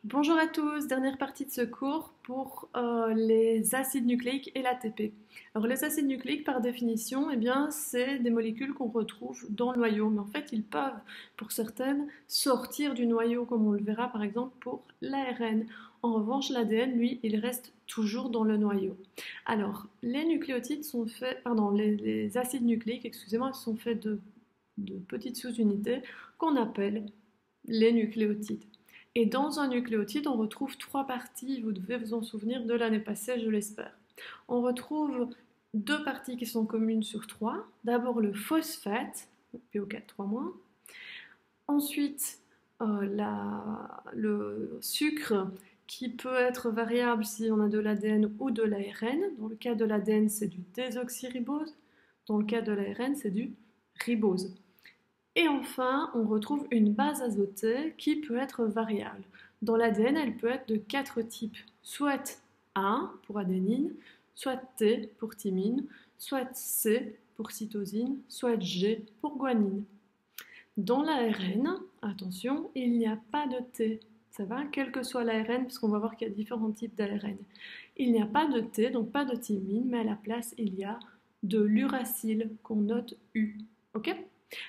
Bonjour à tous, dernière partie de ce cours pour les acides nucléiques et l'ATP. Alors les acides nucléiques par définition, eh bien, c'est des molécules qu'on retrouve dans le noyau, mais en fait ils peuvent pour certaines sortir du noyau comme on le verra par exemple pour l'ARN. En revanche l'ADN lui il reste toujours dans le noyau. Alors les nucléotides sont faits, pardon, les acides nucléiques, excusez-moi, sont faits de petites sous-unités qu'on appelle les nucléotides. Et dans un nucléotide, on retrouve trois parties, vous devez vous en souvenir de l'année passée, je l'espère. On retrouve deux parties qui sont communes sur trois. D'abord le phosphate, PO4 3-. Ensuite, le sucre qui peut être variable si on a de l'ADN ou de l'ARN. Dans le cas de l'ADN, c'est du désoxyribose. Dans le cas de l'ARN, c'est du ribose. Et enfin, on retrouve une base azotée qui peut être variable. Dans l'ADN, elle peut être de 4 types, soit A pour adénine, soit T pour thymine, soit C pour cytosine, soit G pour guanine. Dans l'ARN, attention, il n'y a pas de T, ça va, quel que soit l'ARN, parce qu'on va voir qu'il y a différents types d'ARN. Il n'y a pas de T, donc pas de thymine, mais à la place, il y a de l'uracile qu'on note U. Ok ?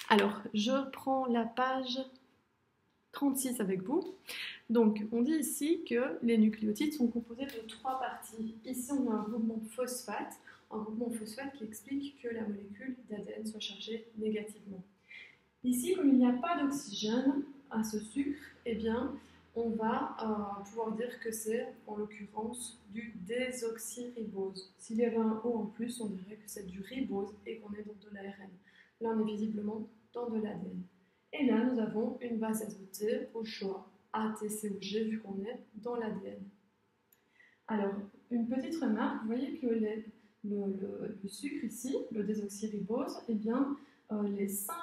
Alors, je prends la page 36 avec vous. Donc, on dit ici que les nucléotides sont composés de trois parties. Ici, on a un groupement phosphate qui explique que la molécule d'ADN soit chargée négativement. Ici, comme il n'y a pas d'oxygène à ce sucre, eh bien, on va pouvoir dire que c'est, en l'occurrence, du désoxyribose. S'il y avait un O en plus, on dirait que c'est du ribose et qu'on est dans de l'ARN. Là, on est visiblement dans de l'ADN. Et là, nous avons une base azotée au choix, A, T, C ou G, vu qu'on est dans l'ADN. Alors, une petite remarque, vous voyez que le sucre ici, le désoxyribose, eh bien, les 5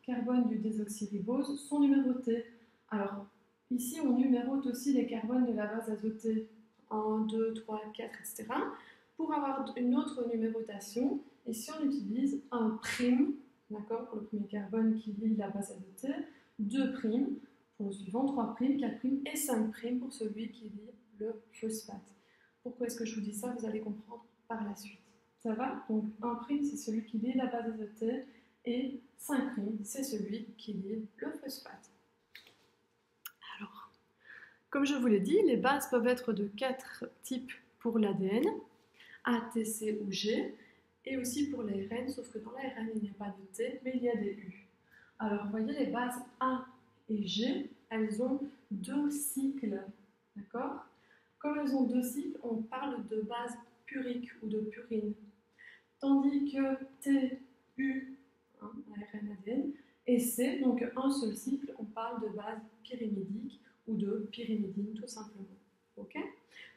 carbones du désoxyribose sont numérotés. Alors, ici, on numérote aussi les carbones de la base azotée 1, 2, 3, 4, etc. Pour avoir une autre numérotation, ici, on utilise un prime, d'accord, pour le premier carbone qui lie la base azotée, 2 primes pour le suivant, 3 primes, 4 primes et 5 primes pour celui qui lie le phosphate. Pourquoi est-ce que je vous dis ça? Vous allez comprendre par la suite. Ça va? Donc 1 prime, c'est celui qui lie la base azotée et 5 primes, c'est celui qui lie le phosphate. Alors, comme je vous l'ai dit, les bases peuvent être de 4 types pour l'ADN, A, T, C ou G, et aussi pour l'ARN, sauf que dans l'ARN, il n'y a pas de T, mais il y a des U. Alors, vous voyez, les bases A et G, elles ont 2 cycles, d'accord? Comme elles ont 2 cycles, on parle de base purique ou de purine. Tandis que T, U, ARN, ADN, et C, donc un seul cycle, on parle de base pyrimidine ou de pyrimidine tout simplement. Ok?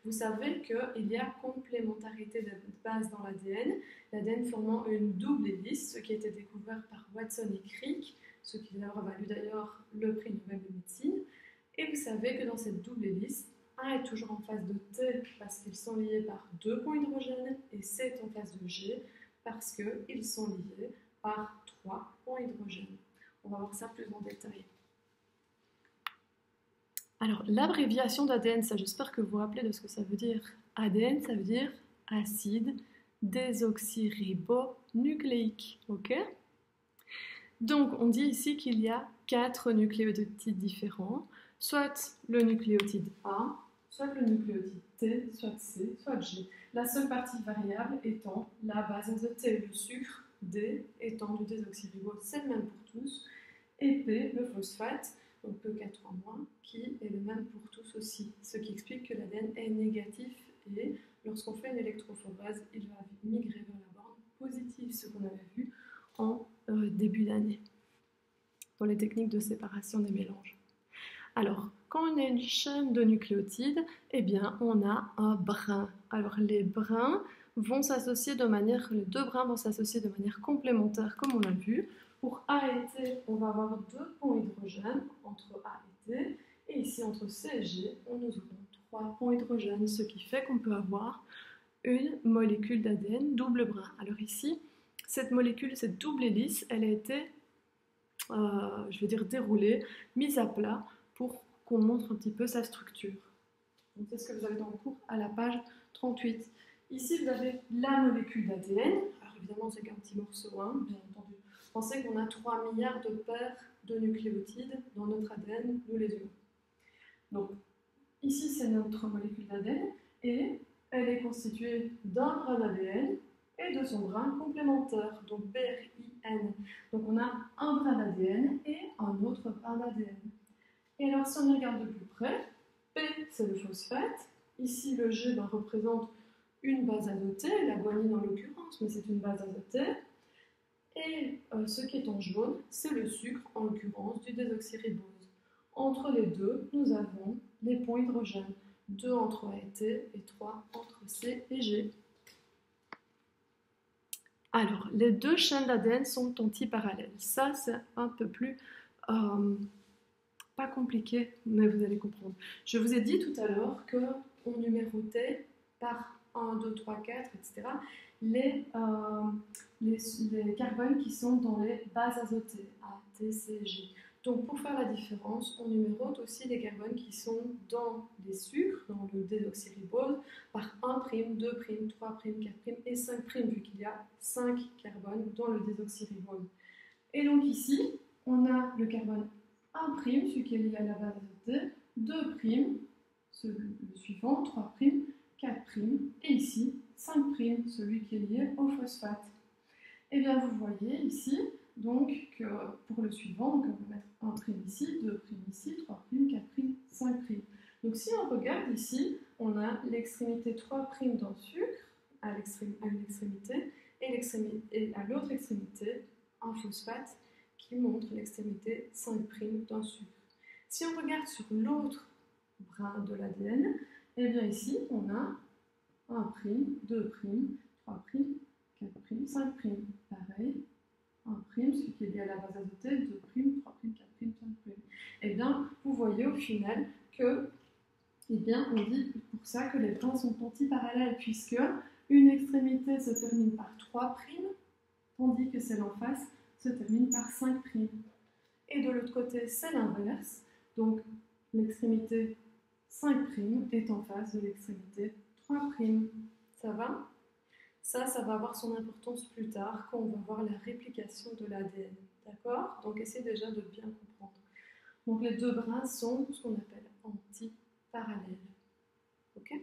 Vous savez qu'il y a complémentarité de base dans l'ADN, l'ADN formant une double hélice, ce qui a été découvert par Watson et Crick, ce qui leur a valu d'ailleurs le prix Nobel de médecine. Et vous savez que dans cette double hélice, A est toujours en face de T parce qu'ils sont liés par 2 ponts hydrogènes et C est en face de G parce qu'ils sont liés par 3 ponts hydrogènes. On va voir ça plus en détail. Alors, l'abréviation d'ADN, ça j'espère que vous vous rappelez de ce que ça veut dire. ADN, ça veut dire acide désoxyribonucléique. Ok? Donc, on dit ici qu'il y a 4 nucléotides différents, soit le nucléotide A, soit le nucléotide T, soit C, soit G. La seule partie variable étant la base azotée, le sucre, D étant du désoxyribose, c'est le même pour tous, et P, le phosphate, donc PO4 3-, qui est le même pour tous aussi, ce qui explique que l'ADN est négatif et lorsqu'on fait une électrophorèse, il va migrer vers la borne positive, ce qu'on avait vu en début d'année dans les techniques de séparation des mélanges. Alors, quand on a une chaîne de nucléotides, eh bien, on a un brin. Alors, les brins vont s'associer de manière, les 2 brins vont s'associer de manière complémentaire, comme on l'a vu. Pour A et T, on va avoir 2 ponts hydrogènes entre A et T, et ici entre C et G, nous aurons 3 ponts hydrogènes, ce qui fait qu'on peut avoir une molécule d'ADN double brin. Alors ici, cette molécule, cette double hélice, elle a été, déroulée, mise à plat pour qu'on montre un petit peu sa structure. C'est ce que vous avez dans le cours à la page 38. Ici, vous avez la molécule d'ADN. Alors évidemment, c'est qu'un petit morceau, hein, bien entendu. Pensez qu'on a 3 milliards de paires de nucléotides dans notre ADN, nous les humains. Donc, ici, c'est notre molécule d'ADN et elle est constituée d'un brin d'ADN et de son brin complémentaire, donc BRIN. Donc, on a un brin d'ADN et un autre brin d'ADN. Et alors, si on regarde de plus près, P, c'est le phosphate. Ici, le G représente une base azotée, la guanine en l'occurrence, mais c'est une base azotée. Et ce qui est en jaune, c'est le sucre, en l'occurrence du désoxyribose. Entre les deux, nous avons les ponts hydrogènes, 2 entre A et T et 3 entre C et G. Alors, les deux chaînes d'ADN sont antiparallèles. Ça, c'est un peu plus... pas compliqué, mais vous allez comprendre. Je vous ai dit tout à l'heure qu'on numérotait par 1, 2, 3, 4, etc. les carbones qui sont dans les bases azotées, A, T, C, G. Donc pour faire la différence, on numérote aussi les carbones qui sont dans les sucres, dans le désoxyribose, par 1', 2', 3', 4' et 5', vu qu'il y a 5 carbones dans le désoxyribose. Et donc ici, on a le carbone 1', celui qui est lié à la base azotée, 2', le suivant, 3', 4', et ici, 5', celui qui est lié au phosphate. Et bien vous voyez ici, donc, que pour le suivant, donc on va mettre 1' ici, 2' ici, 3', 4', 5'. Donc si on regarde ici, on a l'extrémité 3' dans le sucre, à une extrémité, et à l'autre extrémité, un phosphate qui montre l'extrémité 5' d'un sucre. Si on regarde sur l'autre brin de l'ADN, et bien ici, on a 1', 2', 3', 4', 5'. Pareil, 1', celui qui est lié à la base azotée, 2', 3', 4', 5'. Et bien, vous voyez au final que, eh bien, on dit pour ça que les brins sont antiparallèles, puisque une extrémité se termine par 3', tandis que celle en face se termine par 5'. Et de l'autre côté, c'est l'inverse. Donc, l'extrémité 5' est en face de l'extrémité 3'. Ça va ? Ça va avoir son importance plus tard quand on va voir la réplication de l'ADN. D'accord ? Donc, essayez déjà de bien comprendre. Donc, les deux brins sont ce qu'on appelle antiparallèles. Ok ?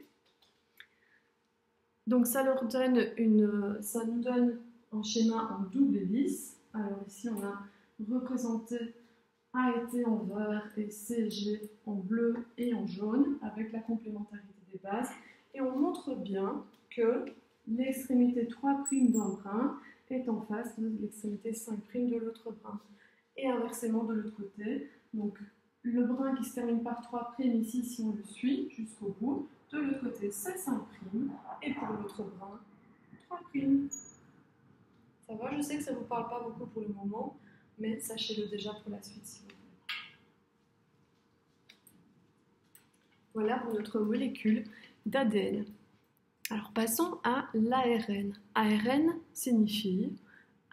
Donc, ça nous donne un schéma en double hélice. Alors, ici, on a représenté A et T en vert et C et G en bleu et en jaune avec la complémentarité des bases. Et on montre bien que l'extrémité 3' d'un brin est en face de l'extrémité 5' de l'autre brin. Et inversement de l'autre côté, donc le brin qui se termine par 3' ici, si on le suit jusqu'au bout, de l'autre côté c'est 5' et pour l'autre brin 3'. Ça va, je sais que ça ne vous parle pas beaucoup pour le moment, mais sachez-le déjà pour la suite si vous voulez. Voilà pour notre molécule d'ADN. Alors passons à l'ARN. ARN signifie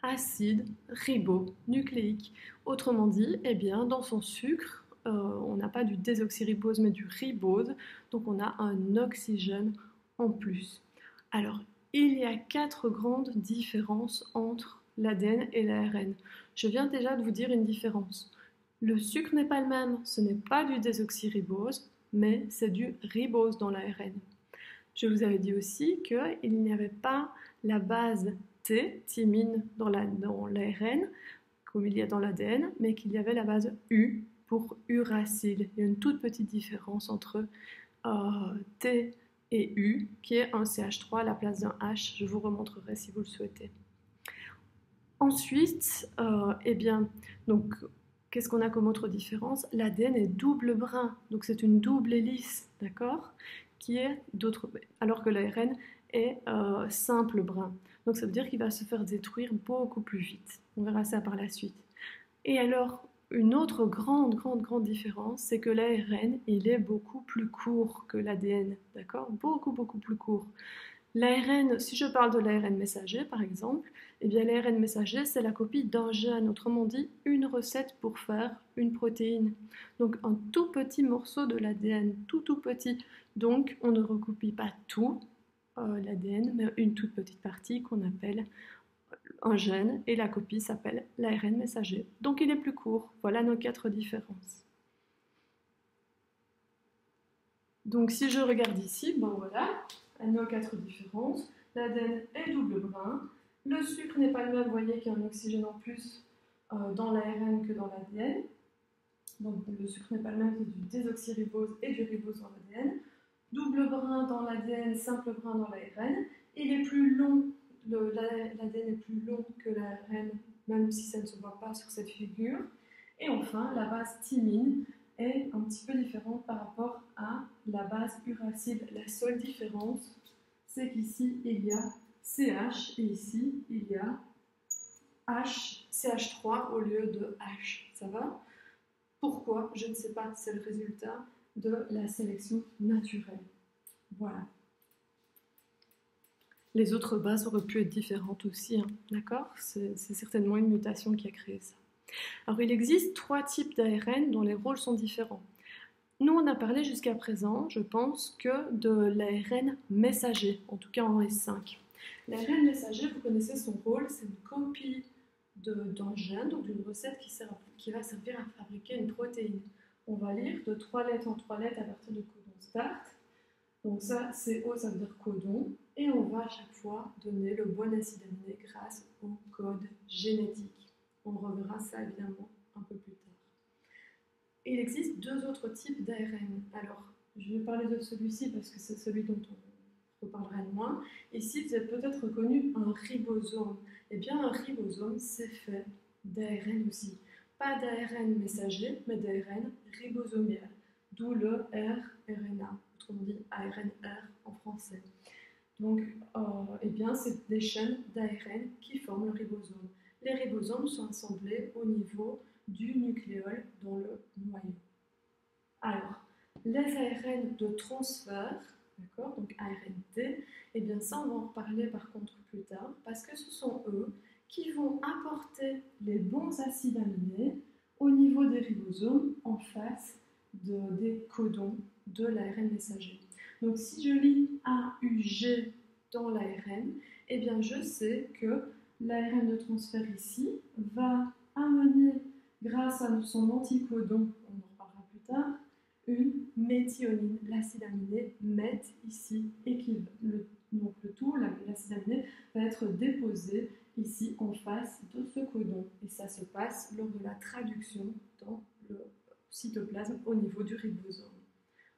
acide ribonucléique. Autrement dit, eh bien, dans son sucre, on n'a pas du désoxyribose mais du ribose, donc on a un oxygène en plus. Alors, il y a 4 grandes différences entre l'ADN et l'ARN. Je viens déjà de vous dire une différence. Le sucre n'est pas le même, ce n'est pas du désoxyribose, mais c'est du ribose dans l'ARN. Je vous avais dit aussi qu'il n'y avait pas la base T, thymine, dans l'ARN, comme il y a dans l'ADN, mais qu'il y avait la base U pour uracile. Il y a une toute petite différence entre T et U, qui est un CH3 à la place d'un H. Je vous remontrerai si vous le souhaitez. Ensuite, eh bien, donc, qu'est-ce qu'on a comme autre différence? L'ADN est double brin, donc c'est une double hélice, d'accord? Alors que l'ARN est simple brin. Donc ça veut dire qu'il va se faire détruire beaucoup plus vite. On verra ça par la suite. Et alors, une autre grande différence, c'est que l'ARN, il est beaucoup plus court que l'ADN, d'accord? Beaucoup plus court. L'ARN, si je parle de l'ARN messager par exemple, eh bien l'ARN messager c'est la copie d'un gène, autrement dit une recette pour faire une protéine. Donc un tout petit morceau de l'ADN, tout petit. Donc on ne recopie pas tout l'ADN, mais une toute petite partie qu'on appelle un gène et la copie s'appelle l'ARN messager. Donc il est plus court. Voilà nos 4 différences. Donc si je regarde ici, ben voilà, nos 4 différences. L'ADN est double brin. Le sucre n'est pas le même, vous voyez qu'il y a un oxygène en plus dans l'ARN que dans l'ADN. Donc le sucre n'est pas le même, c'est du désoxyribose et du ribose dans l'ADN. Double brin dans l'ADN, simple brin dans l'ARN. Il est plus long, l'ADN est plus long que l'ARN, même si ça ne se voit pas sur cette figure. Et enfin, la base thymine est un petit peu différente par rapport à la base uracile. La seule différence, c'est qu'ici, il y a CH et ici, il y a CH3 au lieu de H. Ça va? Pourquoi? Je ne sais pas. C'est le résultat de la sélection naturelle. Voilà. Les autres bases auraient pu être différentes aussi, hein, d'accord? C'est certainement une mutation qui a créé ça. Alors, il existe 3 types d'ARN dont les rôles sont différents. Nous, on a parlé jusqu'à présent, je pense, que de l'ARN messager, en tout cas en S5. L'ARN messager, vous connaissez son rôle, c'est une copie d'un gène, donc d'une recette qui va servir à fabriquer une protéine. On va lire de 3 lettres en 3 lettres à partir de codon start. Donc ça, CO, ça veut dire codon, et on va à chaque fois donner le bon acide aminé grâce au code génétique. On reverra ça évidemment un peu plus tard. Et il existe 2 autres types d'ARN. Alors, je vais parler de celui-ci parce que c'est celui dont on reparlera le moins. Ici, vous avez peut-être reconnu un ribosome. Eh bien, un ribosome, c'est fait d'ARN aussi. Pas d'ARN messager, mais d'ARN ribosomial, d'où le rRNA, autrement dit ARNR en français. Donc, eh bien, c'est des chaînes d'ARN qui forment le ribosome. Les ribosomes sont assemblés au niveau du nucléole dans le noyau. Alors, les ARN de transfert, d'accord, donc ARNT, eh bien ça on va en reparler par contre plus tard, parce que ce sont eux qui vont apporter les bons acides aminés au niveau des ribosomes en face des codons de l'ARN messager. Donc si je lis AUG dans l'ARN, eh bien je sais que l'ARN de transfert ici va amener, grâce à son anticodon, on en reparlera plus tard, une méthionine, l'acide aminé MET ici, donc le tout, l'acide aminé, va être déposé ici en face de ce codon. Et ça se passe lors de la traduction dans le cytoplasme au niveau du ribosome.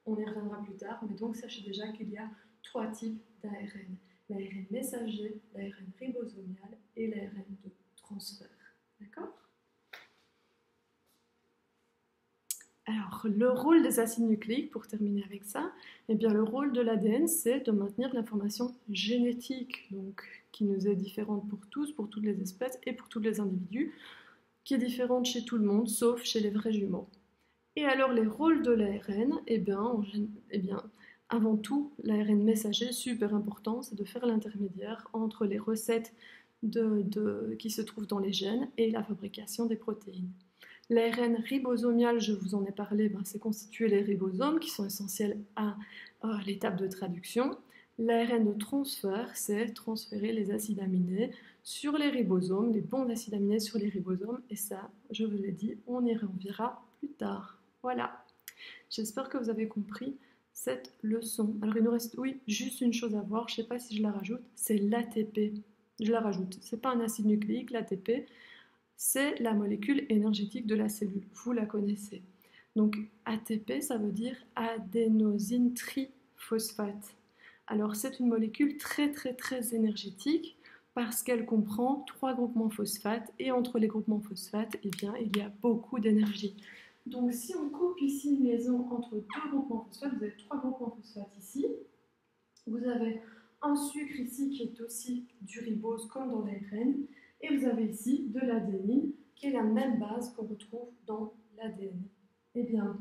On y reviendra plus tard, mais donc sachez déjà qu'il y a 3 types d'ARN. L'ARN messager, l'ARN ribosomial et l'ARN de transfert. D'accord ? Alors, le rôle des acides nucléiques, pour terminer avec ça, eh bien, le rôle de l'ADN, c'est de maintenir l'information génétique, donc, qui nous est différente pour tous, pour toutes les espèces et pour tous les individus, qui est différente chez tout le monde, sauf chez les vrais jumeaux. Et alors, les rôles de l'ARN, eh bien, avant tout, l'ARN messager, super important, c'est de faire l'intermédiaire entre les recettes qui se trouvent dans les gènes et la fabrication des protéines. L'ARN ribosomial, je vous en ai parlé, c'est constituer les ribosomes qui sont essentiels à l'étape de traduction. L'ARN de transfert, c'est transférer les acides aminés sur les ribosomes, les bons acides aminés sur les ribosomes, et ça, je vous l'ai dit, on y reviendra plus tard. Voilà, j'espère que vous avez compris cette leçon. Alors il nous reste, oui, juste une chose à voir, je ne sais pas si je la rajoute, c'est l'ATP. Je la rajoute, ce n'est pas un acide nucléique, l'ATP, c'est la molécule énergétique de la cellule, vous la connaissez. Donc ATP, ça veut dire adénosine triphosphate. Alors c'est une molécule très énergétique parce qu'elle comprend 3 groupements phosphates et entre les groupements phosphates, eh bien, il y a beaucoup d'énergie. Donc si on coupe ici une liaison entre 2 groupements phosphates, vous avez 3 groupements phosphates ici, vous avez un sucre ici qui est aussi du ribose comme dans l'ARN, et vous avez ici de l'adénine qui est la même base qu'on retrouve dans l'ADN. Eh bien,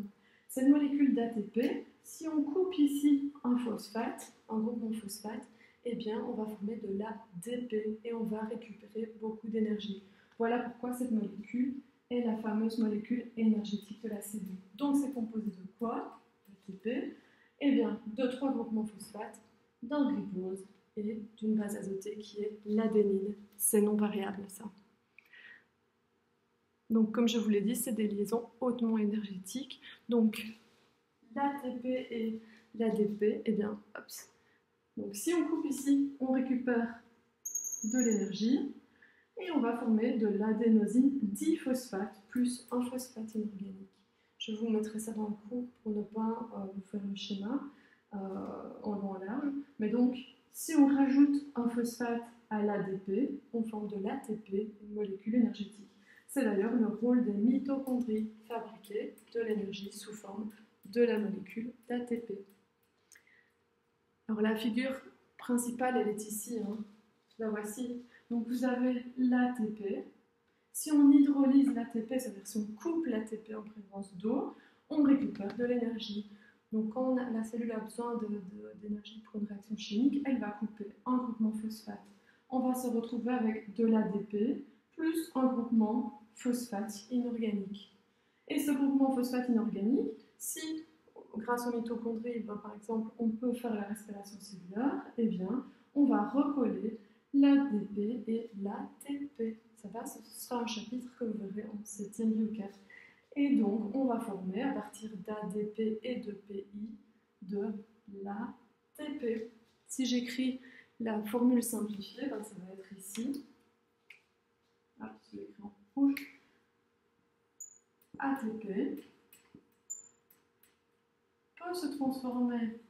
cette molécule d'ATP, si on coupe ici un phosphate, un groupement phosphate, eh bien, on va former de l'ADP et on va récupérer beaucoup d'énergie. Voilà pourquoi cette molécule est la fameuse molécule énergétique de la cellule. Donc, c'est composé de quoi? L'ATP. Eh bien, de 3 groupements phosphates, d'un ribose et d'une base azotée qui est l'adénine. C'est non variable, ça. Donc, comme je vous l'ai dit, c'est des liaisons hautement énergétiques. Donc, l'ATP et l'ADP, eh bien, hop. Donc, si on coupe ici, on récupère de l'énergie et on va former de l'adénosine diphosphate plus un phosphate inorganique. Je vous mettrai ça dans le cours pour ne pas vous faire le schéma en long et large. Mais donc, si on rajoute un phosphate à l'ADP, on forme de l'ATP, une molécule énergétique. C'est d'ailleurs le rôle des mitochondries, fabriquer de l'énergie sous forme de la molécule d'ATP. Alors la figure principale, elle est ici, hein. La voici. Donc vous avez l'ATP. Si on hydrolyse l'ATP, c'est-à-dire si on coupe l'ATP en présence d'eau, on récupère de l'énergie. Donc quand la cellule a besoin d'énergie pour une réaction chimique, elle va couper un groupement phosphate. On va se retrouver avec de l'ADP plus un groupement phosphate inorganique. Et ce groupement phosphate inorganique, si grâce aux mitochondries, par exemple, on peut faire la respiration cellulaire, eh bien, on va recoller l'ADP et l'ATP. Ça va, ce sera un chapitre que vous verrez en 7e bio 4. Et donc, on va former à partir d'ADP et de PI de l'ATP. Si j'écris la formule simplifiée, ben, ça va être ici. Ah, je l'ai écrit en rouge. ATP peut se transformer,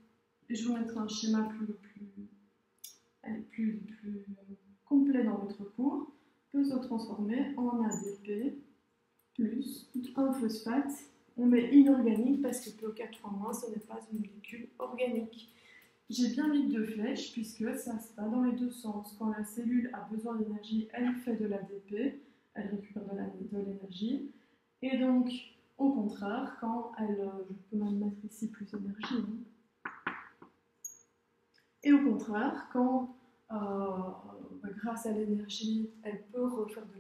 et je vous mettrai un schéma plus complet dans votre cours, peut se transformer en ADP plus un phosphate. On met inorganique parce que PO4-, ce n'est pas une molécule organique. J'ai bien mis 2 flèches puisque ça se passe dans les deux sens. Quand la cellule a besoin d'énergie, elle fait de l'ADP, elle récupère de l'énergie. Et donc, au contraire, quand elle, je peux même mettre ici plus d'énergie, hein. Et au contraire, quand grâce à l'énergie, elle peut refaire de